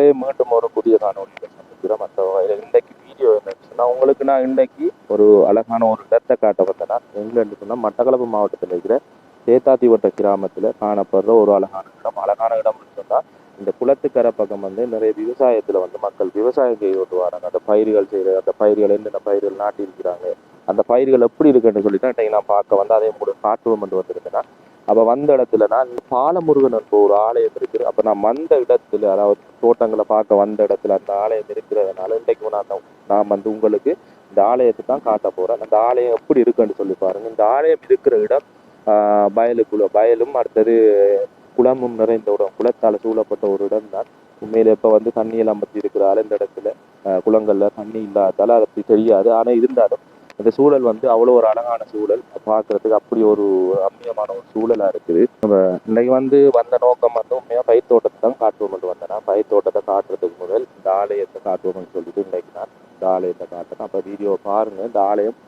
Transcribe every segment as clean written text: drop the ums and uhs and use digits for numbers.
உங்களே மீண்டும் ஒரு புதிய காணொலியில் சந்திக்கிறோம். மற்ற இன்றைக்கு வீடியோ என்னன்னு சொன்னால், உங்களுக்கு நான் இன்றைக்கு ஒரு அழகான ஒரு இடத்தை காட்ட வந்தேன்னா, எங்கன்னு சொன்னால் மட்டக்களப்பு மாவட்டத்தில் இருக்கிற சேத்தாத்திவட்ட கிராமத்தில் காணப்படுற ஒரு அழகான இடம்னு சொன்னால், இந்த குளத்துக்கரை பக்கம் வந்து நிறைய விவசாயத்தில் வந்து மக்கள் விவசாயம் செய்து கொண்டு வராங்க. அந்த பயிர்கள் செய்கிற அந்த பயிர்கள் என்னென்ன பயிர்கள் நாட்டியிருக்கிறாங்க, அந்த பயிர்கள் எப்படி இருக்குன்னு சொல்லி தான் இன்றைக்கு நான் பார்க்க வந்து அதையும் கூட காட்டுவோம் என்று வந்திருந்தேன்னா, அப்போ வந்த இடத்துல நான் பாலமுருகன் ஒரு ஆலயம் இருக்குது. அப்போ நான் வந்த இடத்துல, அதாவது தோட்டங்களை பார்க்க வந்த இடத்துல அந்த ஆலயம் இருக்கிறதுனால இன்றைக்கு நான் வந்து உங்களுக்கு இந்த ஆலயத்தை தான் காட்ட போறேன். அந்த ஆலயம் எப்படி இருக்குன்னு சொல்லி பாருங்க. இந்த ஆலயம் இருக்கிற இடம் வயலும் அடுத்தது குளமும் நிறைந்த இடம், குளத்தால் சூழப்பட்ட ஒரு இடம் தான். உண்மையில இப்போ வந்து தண்ணியெல்லாம் பற்றி இருக்கிறால இந்த இடத்துல குளங்கள்ல தண்ணி இல்லாதால அதை பற்றி தெரியாது. ஆனால் இருந்தாலும் அந்த சூழல் வந்து அவ்வளோ ஒரு அழகான சூழல், பார்க்கறதுக்கு அப்படி ஒரு ரம்மியமான ஒரு சூழலா இருக்குது. நம்ம இன்னைக்கு வந்து வந்த நோக்கம் வந்து உண்மையாக பயிர் தோட்டத்தை தான் காட்டுவோம்னு வந்தேன்னா, பயிர் தோட்டத்தை காட்டுறதுக்கு முதல் இந்த ஆலயத்தை காட்டுவோம்னு சொல்லிட்டு இன்னைக்கு நான் இந்த ஆலயத்தை காட்டுறேன். அப்போ வீடியோ பாருங்க. இந்த ஆலயம்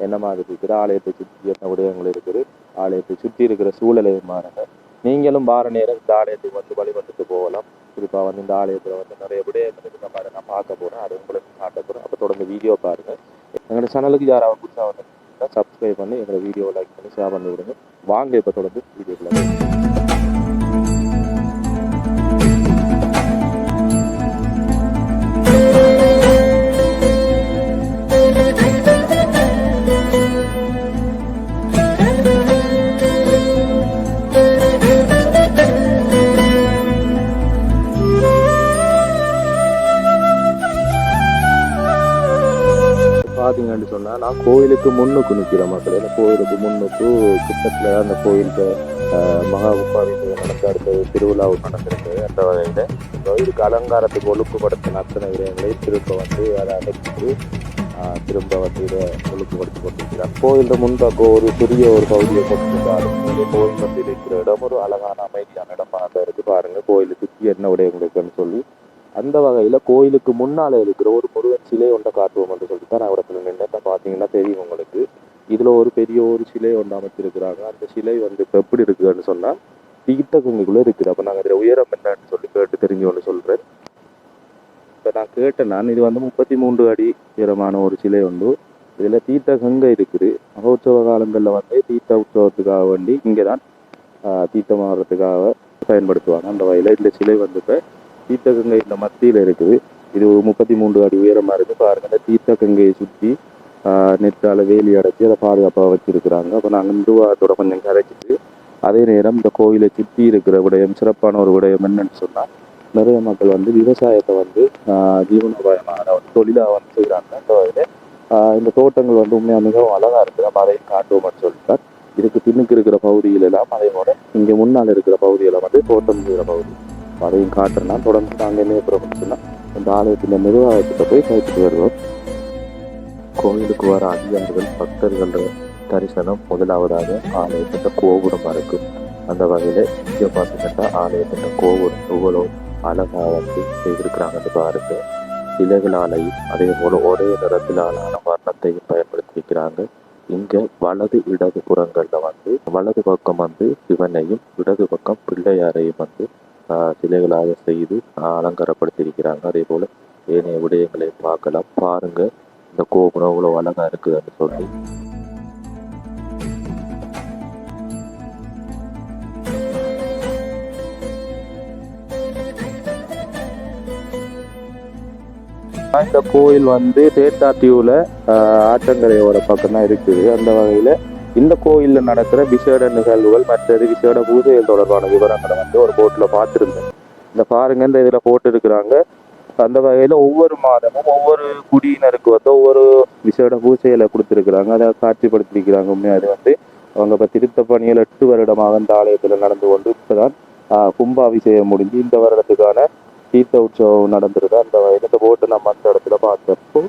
என்ன மாதிரி இருக்குது, ஆலயத்தை சுற்றி என்ன விடயங்கள் இருக்குது, ஆலயத்தை சுற்றி இருக்கிற சூழலையும் பாருங்க. நீங்களும் வார நேரம் இந்த ஆலயத்துக்கு வந்து வழிபட்டுட்டு போகலாம். குறிப்பாக வந்து இந்த ஆலயத்தில் வந்து நிறைய விடயங்கள் இருக்க மாதிரி நான் பார்க்க போகிறேன், அது உங்களுக்கு காட்ட போகிறேன். அப்போ தொடர்ந்து வீடியோ பாருங்கள். எங்களோட சேனலுக்கு யாராவது புதுசாக வந்து சப்ஸ்கிரைப் பண்ணி எங்களோட வீடியோ லைக் பண்ணி ஷேர் பண்ணி விடுங்க. வாங்க இப்போ தொடர்ந்து வீடியோக்குள்ள. பார்த்தீங்கன்னு சொன்னால், நான் கோயிலுக்கு முன்னுக்கு நிற்கிற மக்கள். ஏன்னா கோயிலுக்கு முன்னுக்கு கிட்டத்தில் அந்த கோயிலுக்கு மகா கும்பாபிஷேகம் நடந்த அடுத்த திருவிழாவுக்கு நடந்திருக்கு. அந்த வகையில் கோயிலுக்கு அலங்காரத்துக்கு ஒழுங்குபடுத்தின அத்தனை விடயங்களையும் திரும்ப வந்து அதை அடைச்சிட்டு திரும்ப வந்து இதை ஒழுங்குபடுத்தி கொண்டிருக்கிறார். கோயிலில் முன்பாக்க ஒரு சிறிய ஒரு பகுதியை கொடுத்துருந்தாலும் கோயில் வந்து இருக்கிற இடம் ஒரு அழகான அமைதியான இடமாக தான் இருக்குது. பாருங்கள் கோயிலுக்கு சுற்றி என்ன விடயம் இருக்குன்னு சொல்லி. அந்த வகையில் கோயிலுக்கு முன்னால் இருக்கிற ஒரு முருகன் சிலை ஒன்றை காட்டுவோம் என்று சொல்லிட்டு தான் நான் இடத்துல நின்று பார்த்தீங்கன்னா தெரியும் உங்களுக்கு. இதில் ஒரு பெரிய ஒரு சிலை ஒன்று அமைச்சிருக்கிறாங்க. அந்த சிலை வந்து இப்போ எப்படி இருக்குதுன்னு சொன்னால், தீர்த்த குங்கிக்குள்ளே இருக்குது. அப்போ நாங்கள் அதில் உயரம் என்னன்னு சொல்லி கேட்டு தெரிஞ்சு ஒன்று சொல்கிறேன். இப்போ நான் கேட்டேன், இது வந்து 33 அடி உயரமான ஒரு சிலை உண்டு. இதில் தீர்த்த கங்கை இருக்குது. மகோற்சவ காலங்களில் வந்து தீர்த்த உற்சவத்துக்காக வேண்டி இங்கே தான் தீர்த்தம் ஆடுறதுக்காக பயன்படுத்துவாங்க. அந்த வகையில் இந்த சிலை வந்து இப்போ தீர்த்த கங்கை இந்த மத்தியில் இருக்குது. இது 33 அடி உயரமாக இருக்குது. பாருங்கள், இந்த தீர்த்த கங்கையை சுற்றி நெட்டால் வேலி அடைச்சி அதை பாதுகாப்பாக வச்சுருக்குறாங்க. அப்போ நாங்கள் நிர்வாகத்தோட கொஞ்சம் கரைச்சிட்டு, அதே நேரம் இந்த கோயிலை சுற்றி இருக்கிற விடயம், சிறப்பான ஒரு விடயம் என்னன்னு சொன்னால், நிறைய மக்கள் வந்து விவசாயத்தை வந்து ஜீவனோபாயமாக அதாவது தொழிலாக வந்து செய்கிறாங்க. அந்த வகையில் இந்த தோட்டங்கள் வந்து உண்மையாக மிகவும் அழகாக இருக்குது. நம்ம அதையும் காட்டுவோம்னு சொல்லிட்டார். இதுக்கு பின்னுக்கு இருக்கிற பகுதிகள் எல்லாம் அதையோட இங்கே முன்னால் இருக்கிற பகுதியெல்லாம் வந்து தோட்டம் செய்கிற பகுதி. அதையும் காட்டுறேன்னா தொடர்ந்து நாங்கள் என்ன பிரபஞ்சம்னா இந்த ஆலயத்தில் நிர்வாகத்தை போய் கழிச்சுட்டு வருவோம். கோயிலுக்கு வர அதிகாரிகள் பக்தர்கள் தரிசனம் முதலாவதாக ஆலயத்தின் கோபுரமாக இருக்கும். அந்த வகையில் இங்கே பார்த்துக்கிட்டா ஆலயத்தின் கோபுரம் எவ்வளோ அழகாக வந்து செய்திருக்கிறாங்கன்னு பாருங்க. இலைகளாலையும் அதே போல் ஒரே நிறத்திலான வர்ணத்தையும் பயன்படுத்தியிருக்கிறாங்க. இங்கே வலது இடது புறங்களில் வந்து வலது பக்கம் வந்து சிவனையும் இடது பக்கம் பிள்ளையாரையும் வந்து சிலைகளாக செய்து அலங்காரப்படுத்தியிருக்கிறாங்க. அதே போல் ஏனைய விடயங்களை பார்க்கலாம். பாருங்க, இந்த கோபுரம் இவ்வளோ அழகா இருக்குதுன்னு சொல்லி. இந்த கோயில் வந்து சேத்தாத்தியூல ஆற்றங்கரையோட பக்கம் தான் இருக்குது. அந்த வகையில் இந்த கோயிலில் நடக்கிற விசேட நிகழ்வுகள் மற்றது விசேட பூஜைகள் தொடர்பான விவரங்களை வந்து ஒரு போட்டில் பார்த்துருந்தேன். இந்த பாருங்க, இந்த இதில் போட்டு இருக்கிறாங்க. அந்த வகையில் ஒவ்வொரு மாதமும் ஒவ்வொரு குடியினருக்கு வந்து ஒவ்வொரு விசேட பூஜைகளை கொடுத்துருக்குறாங்க, அதை காட்சிப்படுத்திருக்கிறாங்க. உண்மையாக அது வந்து அவங்க இப்போ திருத்த பணியில் 8 வருடமாக இந்த ஆலயத்தில் நடந்து கொண்டு இப்போதான் கும்பாபிஷேகம் முடிஞ்சு இந்த வருடத்துக்கான தீர்த்த உற்சவம் நடந்துருது. அந்த வகையில் இந்த போட்டு நம்ம அந்த இடத்துல பார்த்தப்போ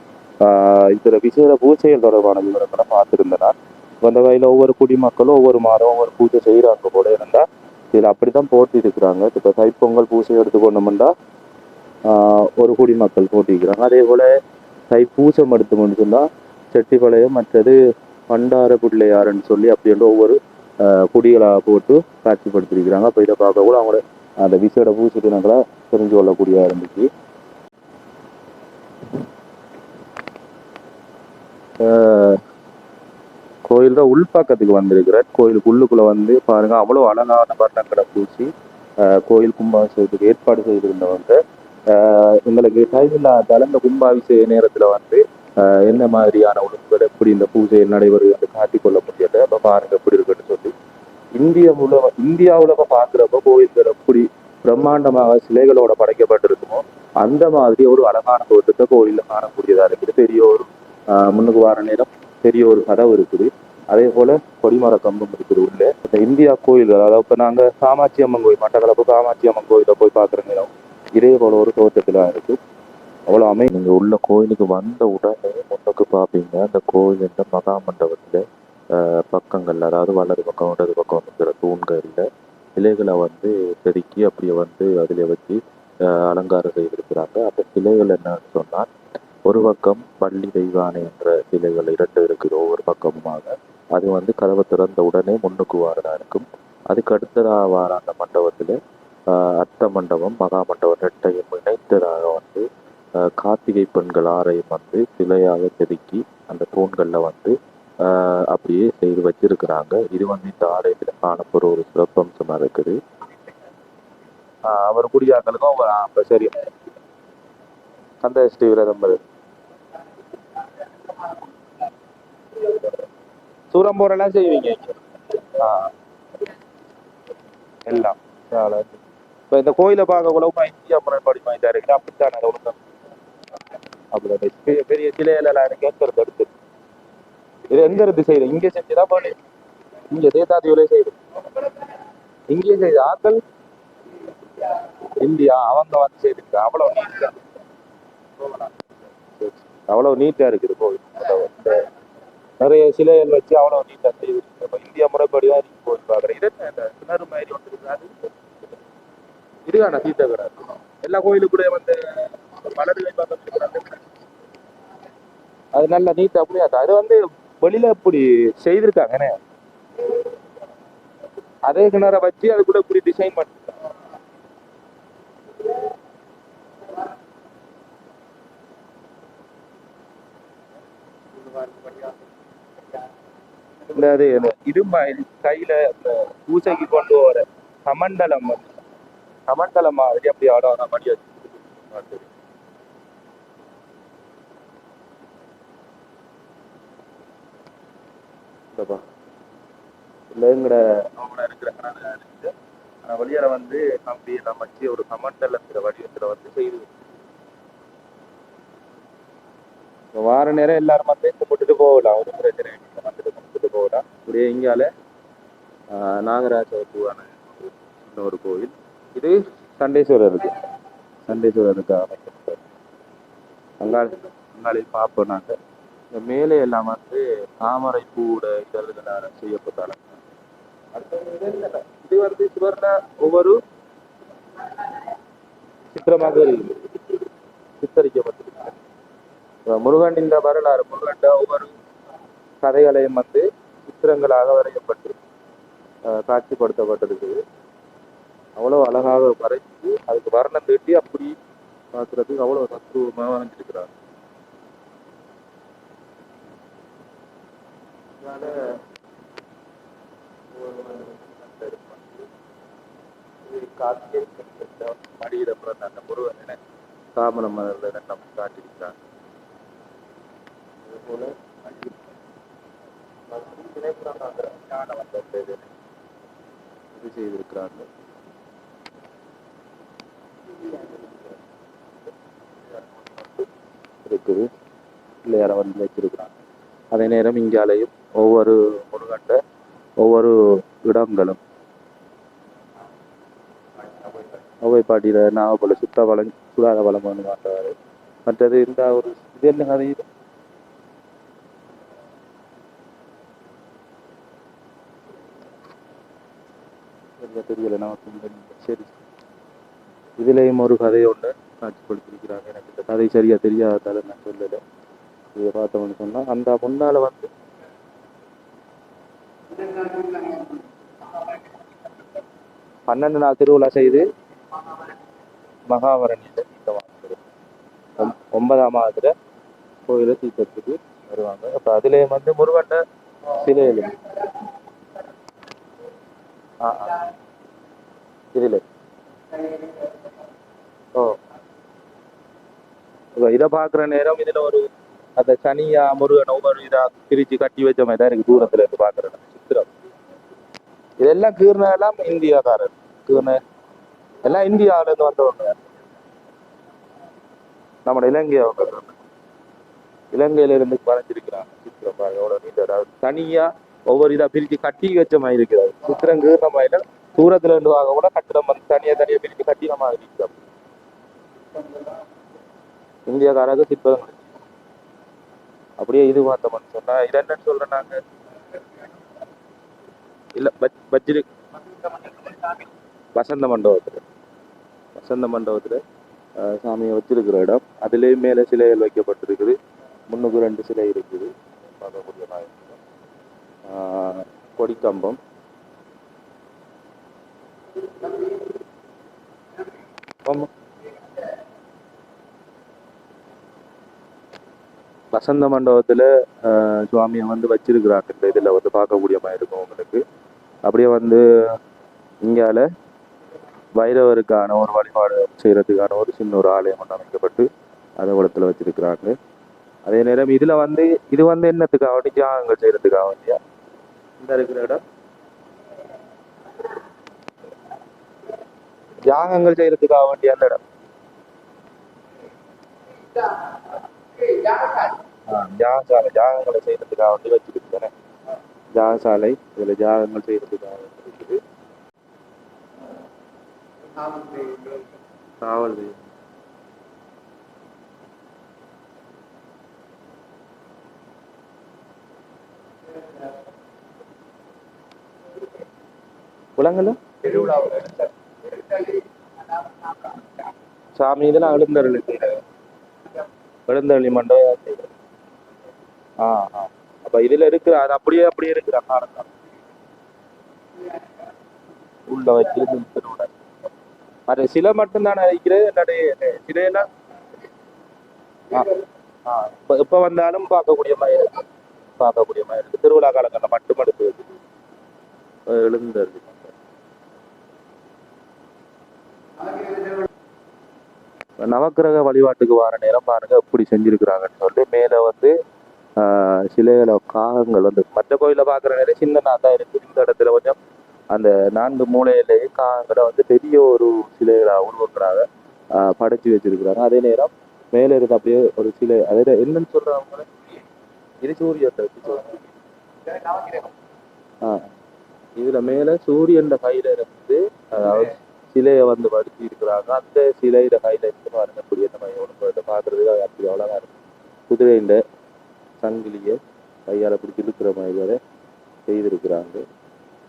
இதில் விசேட பூஜைகள் தொடர்பான விவரங்களை பார்த்துருந்தேன்னா, அந்த வகையில் ஒவ்வொரு குடிமக்களும் ஒவ்வொரு மாதம் ஒவ்வொரு பூஜை செய்கிறாங்க போல இருந்தால் இதில் அப்படி தான் போட்டி இருக்கிறாங்க. இப்போ தைப்பொங்கல் பூஜை எடுத்துக்கொண்டோம்னா ஒரு குடிமக்கள் போட்டிக்கிறாங்க. அதே போல் தைப்பூசம் எடுத்துக்கொண்டு சொன்னால் செட்டிப்பாளையம் மற்றது பண்டார பிள்ளையாருன்னு சொல்லி அப்படின்ற ஒவ்வொரு குடிகளாக போட்டு காட்சிப்படுத்திருக்கிறாங்க. அப்போ இதை பார்க்க கூட அவங்களோட அந்த விசேட பூசை தினங்களை தெரிஞ்சு கொள்ளக்கூடியதாக இருந்துச்சு. கோயில் தான் உள்பாக்கத்துக்கு வந்திருக்கிற கோயிலுக்கு உள்ளுக்குள்ள வந்து பாருங்க அவ்வளோ அழகான வர்ணங்களை பூசி கோயில் கும்பாபிஷேகத்துக்கு ஏற்பாடு செய்திருந்தவங்க எங்களுக்கு டைம் இல்லாதால இந்த கும்பாபிஷேக நேரத்துல வந்து என்ன மாதிரியான ஒழுங்குகள் எப்படி இந்த பூஜை நடைபெறுகிறது காட்டிக் கொள்ள முடியல. அப்ப பாருங்க எப்படி இருக்குன்னு சொல்லி இந்தியாவுல பாக்குறப்ப கோயில்கள் எப்படி பிரம்மாண்டமாக சிலைகளோட படைக்கப்பட்டிருக்குமோ அந்த மாதிரி ஒரு அழகான தோட்டத்தை கோயில்ல காணக்கூடியதா இருக்குது. பெரிய ஒரு முன்னுக்கு வார நேரம் பெரிய ஒரு கதவு இருக்குது. அதே போல கொடிமர கம்பம் இருக்குது உள்ள. இந்தியா கோயில்கள் அதாவது இப்ப நாங்க காமாட்சி அம்மன் கோயில் மட்டக்களப்பு காமாட்சி அம்மன் கோயில போய் பாக்குற நேரம் இதே போல ஒரு தோட்டத்துல இருக்கு. அவ்வளவு நீங்க உள்ள கோயிலுக்கு வந்த உடனே முன்னுக்கு பாப்பீங்க அந்த கோயில் இந்த மகா மண்டபத்துல பக்கங்கள்ல அதாவது வலது பக்கம் இடது பக்கம் இருக்கிற தூண்கள்ல சிலைகளை வந்து செதுக்கி அப்படியே வந்து அதுல வச்சு அலங்காரம் செய்திருக்கிறாங்க. அந்த சிலைகள் என்னன்னு சொன்னால் ஒரு பக்கம் பள்ளி தெய்வானை என்ற சிலைகள் 2 இருக்குது ஒவ்வொரு பக்கமுமாக. அது வந்து கதவை திறந்த உடனே முன்னுக்கு வாரதா இருக்கும். அதுக்கு அடுத்ததாக வார அந்த மண்டபத்துல அர்த்த மண்டபம் மகா மண்டபம் 2ஐயும் இணைத்ததாக வந்து கார்த்திகை பெண்கள் 6ஐயும் வந்து சிலையாக செதுக்கி அந்த தூண்கள்ல வந்து அப்படியே செய்து வச்சிருக்கிறாங்க. இது வந்து இந்த ஆலயத்துல காணப்படுற ஒரு சிறப்பம்சமா இருக்குது. அவர் குடியாக்களுக்கும் சரி அந்த ஸ்ரீ விரதம்பர் சூரம்போரெல்லாம் செய்வீங்க எல்லாம். இப்ப இந்த கோயிலை பார்க்க கூட இந்தியா முறைப்படி வாங்கிட்டா இருக்கு அப்படித்தான் ஒழுங்கம் அப்படி பெரிய பெரிய சிலையிலாம் எனக்கு ஏற்கிறது எடுத்து இது எங்க இருந்து செய்யுது இங்கே செஞ்சுதான் போனே இங்க தேதாதியோட செய்யுது இங்கேயே செய்யுது ஆக்கள் இந்தியா அவங்க வந்து செய்திருக்க அவ்வளவு நீட்டா அவ்வளவு நீட்டா இருக்குது கோவில். நிறைய சிலைகள் வச்சு அவ்வளவு நீட்டா செய்திருக்கு. இந்தியா முறைப்படிதான் இருக்கு கோவில் பாக்குறேன். இது கிணறு மாதிரி ஒன்று இருக்காது இதுக்கான தீர்த்த கிணறு எல்லா கோயிலுக்கூட வந்து வலதுகை பக்கம் இருக்கிறாங்க. அது நல்ல நீட்டா அப்படியே அது வந்து வெளியில இப்படி செய்திருக்காங்கன்னு அதே கிணறை வச்சு அது கூட இப்படி டிசைன் பண்ணி இந்த அது இரும்பு கையில அந்த பூசைக்கு கொண்டு வர கமண்டலம் கமண்டலம் மாதிரி அப்படி ஆட மடி வச்சு இல்லைங்கிற அவங்கள இருக்கிற வெளியில வந்து கம்பி எல்லாம் வச்சு ஒரு கமண்டலங்கிற வடிவத்துல வந்து செய்து வார நேரம் எல்லாரும் வந்து கும்பிட்டுட்டு போகலாம். ஒரு பிரச்சனை வந்துட்டு கும்பிட்டுட்டு போகலாம். அப்படியே இங்கால நாகராஜான ஒரு கோவில் இது சண்டேஸ்வரருக்கு சண்டேஸ்வரருக்கு அமைக்கப்பட்டது. அங்காளில் பார்ப்போம் நாங்கள். இந்த மேலே எல்லாம் வந்து தாமரை பூட இதழ்களால் செய்யப்பட்டாலும் இது வந்து சிவர்ல ஒவ்வொரு சித்திரமாக சித்தரிக்கப்பட்டிருக்கு. முருகன் இந்த வரலாறு முருகன் ஒவ்வொரு கதைகளையும் வந்து சித்திரங்களாக வரையப்பட்டு காட்சிப்படுத்தப்பட்டிருக்குது. அவ்வளவு அழகாக வரைஞ்சி அதுக்கு வர்ணம் தீட்டி அப்படி பார்க்கறதுக்கு அவ்வளவு தத்துவமாக வரைஞ்சிருக்கிறாங்க. மடியில பிறந்த அந்த முருகன் தாமரை மலர்ல நம்ம காட்டியிருக்கிறாங்க. அதுபோல இது செய்திருக்கிறாங்க. இருக்குது பிள்ளையார வந்து வச்சிருக்கிறாங்க. அதே நேரம் இங்காலையும் ஒவ்வொரு முருகண்ட ஒவ்வொரு இடங்களும் அவை பாட்டியில நாவப்பழ சுத்த வளம் சுடாத வளம் மாட்டாரு. மற்றது இந்த ஒரு இது என்ன கதை தெரியல நமக்கு. சரி இதுலயும் ஒரு கதையை ஒன்று காட்சிப்படுத்திருக்கிறாங்க. எனக்கு இந்த கதை சரியா தெரியாததால நான் சொல்லலை. இதை பார்த்தோம்னு சொன்னா அந்த முன்னால வந்து 12 நாள் திருவிழா செய்து மகாவரணியில தீர்த்தம் 9ஆம் மாதத்துல கோயில தீர்த்தத்துக்கு வருவாங்க. அப்ப அதுலயே வந்து முருகண்ட சிலைகள் இதுல ஓ இதை பாக்குற நேரம் இதுல ஒரு அந்த சனியா முருகன் ஒவ்வொரு இதா பிரிச்சு கட்டி வச்ச மாதிரி தான் இருக்கு தூரத்துல இருந்து பாக்குற சித்திரம். இதெல்லாம் கீர்ன எல்லாம் இந்தியாக்காரர் கீர்ன எல்லாம் இந்தியாவில இருந்து வந்தவங்க. நம்ம இலங்கையில இருந்து வரைஞ்சிருக்கிறாங்க சித்திரம் பாருங்க எவ்வளவு நீட். அதாவது தனியா ஒவ்வொரு இதா பிரிச்சு கட்டி வச்ச மாதிரி இருக்கிறாரு சித்திரம் கீர்ன மாதிரி. தூரத்துல இருந்து வாங்க கூட கட்டிடம் வந்து தனியா தனியா பிரிச்சு கட்டின மாதிரி இருக்கிறோம். இந்தியாக்காரருக்கு சிற்பம் அப்படியே இது பார்த்தோம்னு சொன்னா இது என்னன்னு சொல்றேன் நாங்க இல்ல பஜ்ரி வசந்த மண்டபத்துல சாமியை வச்சிருக்கிற இடம். அதுலேயும் மேலே சிலைகள் வைக்கப்பட்டிருக்குது. முன்னுக்கு 2 சிலை இருக்குது பார்க்கக்கூடிய மாதிரி. கொடிக்கம்பம் வசந்த மண்டபத்துல சுவாமியை வந்து வச்சிருக்கிறாங்க. இந்த இதுல வந்து பார்க்கக்கூடிய மாதிரி இருக்கும் உங்களுக்கு. அப்படியே வந்து இங்கால வைரவருக்கான ஒரு வழிபாடு செய்யறதுக்கான ஒரு சின்ன ஒரு ஆலயம் ஒன்று அமைக்கப்பட்டு அதை குளத்துல வச்சிருக்கிறாங்க. அதே நேரம் இதுல வந்து இது வந்து என்னத்துக்காக வேண்டி தியாகங்கள் செய்யறதுக்காக வேண்டியா இந்த இருக்கிற இடம் தியாகங்கள் செய்யறதுக்காக வேண்டிய அந்த இடம் தியாகசாலை தியாகங்களை செய்யறதுக்காக வந்து வச்சிருக்கேன். தியாகசாலை இதுல தியாகங்கள் செய்யறதுக்காக இருக்குது. காவல் குளங்கள்ல சாமி இதெல்லாம் எழுந்தருளி மண்டபம். அப்ப இதுல இருக்கிற அது அப்படியே அப்படியே இருக்கிற உள்ள வச்சு அது சிலை மட்டும்தானே வைக்கிறது. என்னுடைய சிலையெல்லாம் இப்ப வந்தாலும் பார்க்கக்கூடிய மாதிரி இருக்கு. திருவிழா காலங்கள்ல மட்டும் எடுத்து எழுந்தருளி நவக்கிரக வழிபாட்டுக்கு வர நேரம் பாருங்க எப்படி செஞ்சிருக்கிறாங்கன்னு சொல்லிட்டு மேல வந்து சிலைகளை காகங்கள் வந்து மற்ற கோயில பாக்குற நேரம் சின்னதா தான் இருக்கு. இந்த இடத்துல கொஞ்சம் அந்த 4 மூலையிலேயே காகங்களை வந்து பெரிய ஒரு சிலைகளா உருவங்களாக படைச்சு வச்சிருக்கிறாங்க. அதே நேரம் மேல இருந்து அப்படியே ஒரு சிலை அதே என்னன்னு சொல்றாங்க இது சூரியன். இதுல மேல சூரியன் கையில இருந்து சிலையை வந்து வடிச்சு இருக்கிறாங்க. அந்த சிலையில கையில இருந்து வரக்கூடிய நம்ம பாக்குறதுக்கு அப்படி அவ்வளவா இருக்கு. குதிரையில சங்கிலிய கையால பிடிச்சி இருக்கிற மாதிரி வரை செய்திருக்கிறாங்க.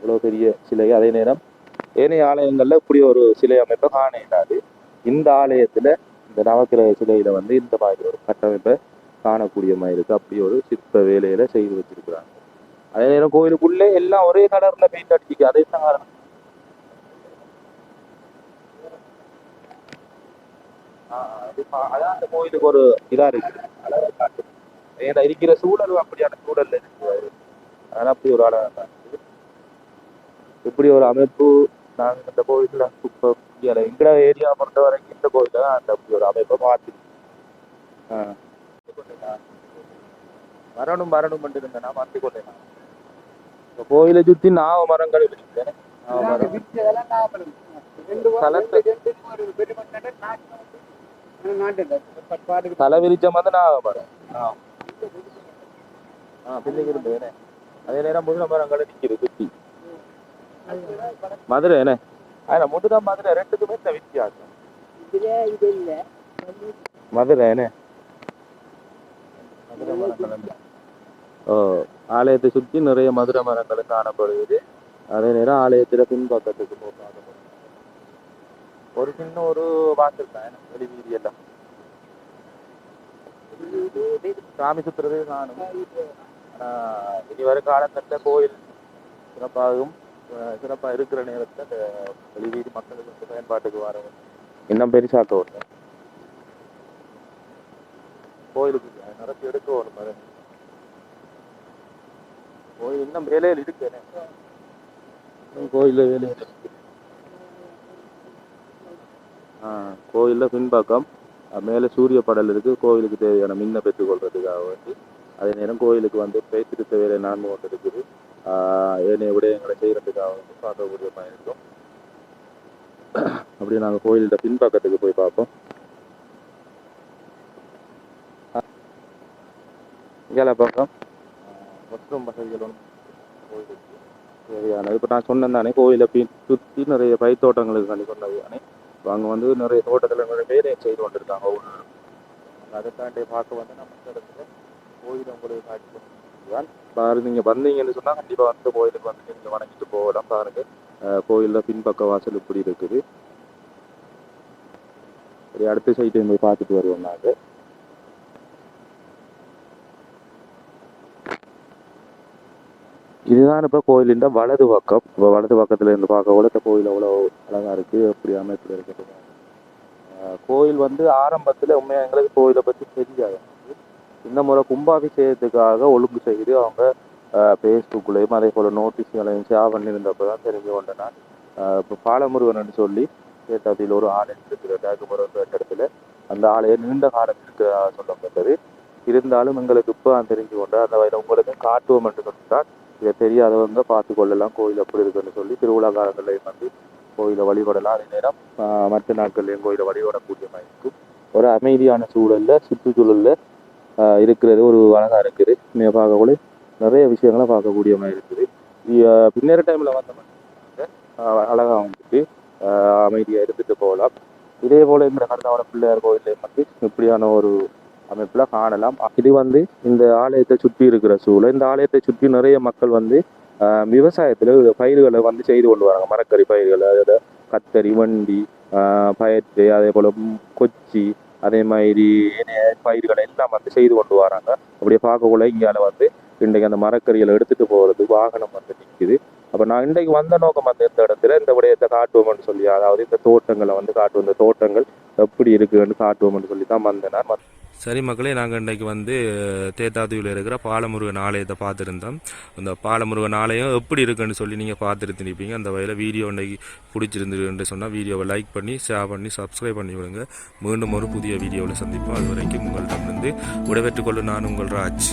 இவ்வளவு பெரிய சிலை. அதே நேரம் ஏனைய ஆலயங்கள்ல இப்படி ஒரு சிலை அமைப்பை காண இல்லாது இந்த ஆலயத்துல இந்த நவக்கிரக சிலையில வந்து இந்த மாதிரி ஒரு கட்டமைப்பை காணக்கூடிய மாதிரி இருக்கு. அப்படி ஒரு சிற்ப வேலையில செய்து வச்சிருக்கிறாங்க. அதே நேரம் கோயிலுக்குள்ளே எல்லாம் ஒரே கலர்ல பெயிண்ட் அடிச்சிருக்கு. அது என்ன காரணம்? அதான் அந்த கோயிலுக்கு ஒரு இதா இருக்கு அழகா காட்டு. ஏன்னா இருக்கிற சூழல் அப்படியான சூழல்ல இருக்கு. அதனால அப்படி ஒரு அழகா இப்படி ஒரு அமைப்பு நாங்கள் இந்த கோயில்ல எங்கட ஏரியா பொறுத்த வரைக்கும் இந்த கோயில தான் அந்த அப்படி ஒரு அமைப்பை மாற்றி வரணும் மட்டும் இருந்தேன்னா மாற்றி கொண்டேன். கோயிலை சுத்தி நாவ மரங்கள் இருக்கிறேன். தலை விரிச்சம் வந்து நாவ மரம் பிள்ளைங்க இருந்தேனே. அதே நேரம் முதுக மரங்கள் நிற்கிது சுத்தி. மதுரை என்ன முதுக மதுரை ரெண்டுக்குமே வித்தியாசம். மதுரை என்ன மதுரை மரங்கள் ஆலயத்தை சுற்றி நிறைய மதுரை மரங்கள் காணப்படுகிறது. அதே நேரம் ஆலயத்துல பின்பக்கத்துக்கு ஒரு சின்ன ஒரு வாசல் தான் வெளி வீதி எல்லாம் சாமி சுத்துறது நானும். இனி வரும் காலத்துல கோயில் சிறப்பாகவும் சிறப்பா இருக்கிற நேரத்துல இந்த வெளி வீதி மக்களுக்கு பயன்பாட்டுக்கு வர இன்னும் பெருசாக்க ஒன்று கோயிலுக்கு நடத்தி எடுக்க வரும் அது கோயில் இன்னும் வேலையில் இருக்கு கோயிலில் வேலையில் இருக்கு. கோயிலில் பின்பக்கம் மேலே சூரிய படல் இருக்குது. கோயிலுக்கு தேவையான மின்னை பெற்றுக்கொள்றதுக்காக வேண்டி அதே நேரம் கோயிலுக்கு வந்து பேசிருத்த வேலை 4 ஒன்று இருக்குது. ஏனைய விடயங்களை செய்கிறதுக்காக வந்து பார்க்கக்கூடிய பயணிக்கும். அப்படியே நாங்கள் கோயிலோட பின்பக்கத்துக்கு போய் பார்ப்போம். இங்கே பக்கம் மற்றும் வசதிகளும் கோயிலுக்கு தேவையானது. இப்போ நான் சொன்னேன் தானே, கோயிலை சுற்றி நிறைய பயிர்த்தோட்டங்களுக்கு கண்டி சொன்னது தானே. இப்போ அங்கே வந்து நிறைய தோட்டத்தில் நிறைய வேலையை செய்து கொண்டிருக்காங்க ஒவ்வொரு. அதை தாண்டி பார்க்க வந்து நம்ம இந்த இடத்துல கோயில் உங்களுக்கு காட்சி தான் பாரு. நீங்கள் வந்தீங்கன்னு சொன்னால் கண்டிப்பாக வந்து கோயிலுக்கு வந்து நீங்கள் வணங்கிட்டு போகலாம். பாருங்க கோயிலில் பின்பக்க வாசல் இப்படி இருக்குது. சரி, அடுத்த சைட்டையும் போய் பார்த்துட்டு வருவோம் நாங்கள். இதுதான் இப்போ கோயிலின் வலது பக்கம். இப்போ வலது பக்கத்தில் இருந்து பார்க்க கூட இந்த கோயில் அவ்வளோ அழகாக இருக்குது. அப்படி அமைப்பில் இருக்குது. கோயில் வந்து ஆரம்பத்தில் உண்மையாக எங்களுக்கு கோயிலை பற்றி தெரியாது. இந்த முறை கும்பாபிஷேகத்துக்காக ஒழுங்கு செய்து அவங்க ஃபேஸ்புக்லேயும் அதே போல் நோட்டீஸ்களையும் ஷேர் பண்ணியிருந்தப்போ தான் தெரிஞ்சு கொண்டேன் நான். இப்போ பாலமுருகன் சொல்லி கேட்டதில் ஒரு ஆலயம் இருக்கிற டேக்குமரம் இடத்துல அந்த ஆலயம் நீண்ட காலம் இருக்கிறதாக சொல்லப்பட்டது. இருந்தாலும் எங்களுக்கு இப்போ தெரிஞ்சு கொண்டு அந்த வயதில் உங்களுக்கு காட்டுவோம் என்று சொல்லிட்டால் இதை தெரியாதவங்க பார்த்து கொள்ளலாம் கோயில் எப்படி இருக்குன்னு சொல்லி. திருவிழா காலங்கள்லையும் வந்து கோயிலை வழிபடலாம். அதே நேரம் மற்ற நாட்கள்லையும் கோயிலை வழிபடக்கூடிய மாதிரி இருக்கும். ஒரு அமைதியான சூழலில் சுற்றுச்சூழலில் இருக்கிறது ஒரு அழகாக இருக்குது. நீங்கள் பார்க்கக்கூட நிறைய விஷயங்களை பார்க்கக்கூடிய மாதிரி இருக்குது. பின்னேற டைமில் வந்த மாதிரி அழகாக வந்துட்டு அமைதியாக இருந்துட்டு போகலாம். இதே போல் இந்த கருத்தாவள பிள்ளையார் கோயிலையும் வந்து இப்படியான ஒரு அமைப்பில் காணலாம். இது வந்து இந்த ஆலயத்தை சுற்றி இருக்கிற சூழல். இந்த ஆலயத்தை சுற்றி நிறைய மக்கள் வந்து விவசாயத்தில் பயிர்களை வந்து செய்து கொண்டு வராங்க. மரக்கறி பயிர்கள், அதாவது கத்தரி, வண்டி, பயிற்று, அதே போல் கொச்சி, அதே மாதிரி பயிர்களை எல்லாம் வந்து செய்து கொண்டு வராங்க. அப்படியே பார்க்கக்குள்ள இங்கால வந்து இன்றைக்கு அந்த மரக்கறிகளை எடுத்துகிட்டு போகிறது வாகனம் வந்து நிற்குது. அப்போ நான் இன்றைக்கு வந்த நோக்கம் வந்து இந்த இடத்துல இந்த விடயத்தை காட்டுவோம்னு சொல்லி, அதாவது இந்த தோட்டங்களை வந்து காட்டுவோம், இந்த தோட்டங்கள் எப்படி இருக்குன்னு காட்டுவோம்னு சொல்லி தான் வந்தேன். சரி மக்களே, நாங்கள் இன்றைக்கு வந்து தேத்தாதுவில் இருக்கிற பாலமுருகன் ஆலயத்தை பார்த்துருந்தோம். அந்த பாலமுருகன் ஆலயம் எப்படி இருக்குன்னு சொல்லி நீங்கள் பார்த்துருந்துருப்பீங்க. அந்த வகையில் வீடியோ இன்றைக்கு பிடிச்சிருந்துருன்னு சொன்னால் வீடியோவை லைக் பண்ணி ஷேர் பண்ணி சப்ஸ்கிரைப் பண்ணி விடுங்க. மீண்டும் ஒரு புதிய வீடியோவில் சந்திப்போம். அது வரைக்கும் உங்களிடமிருந்து விடைபெற்றுக் கொள்ளும் நான் உங்கள் ராஜ்.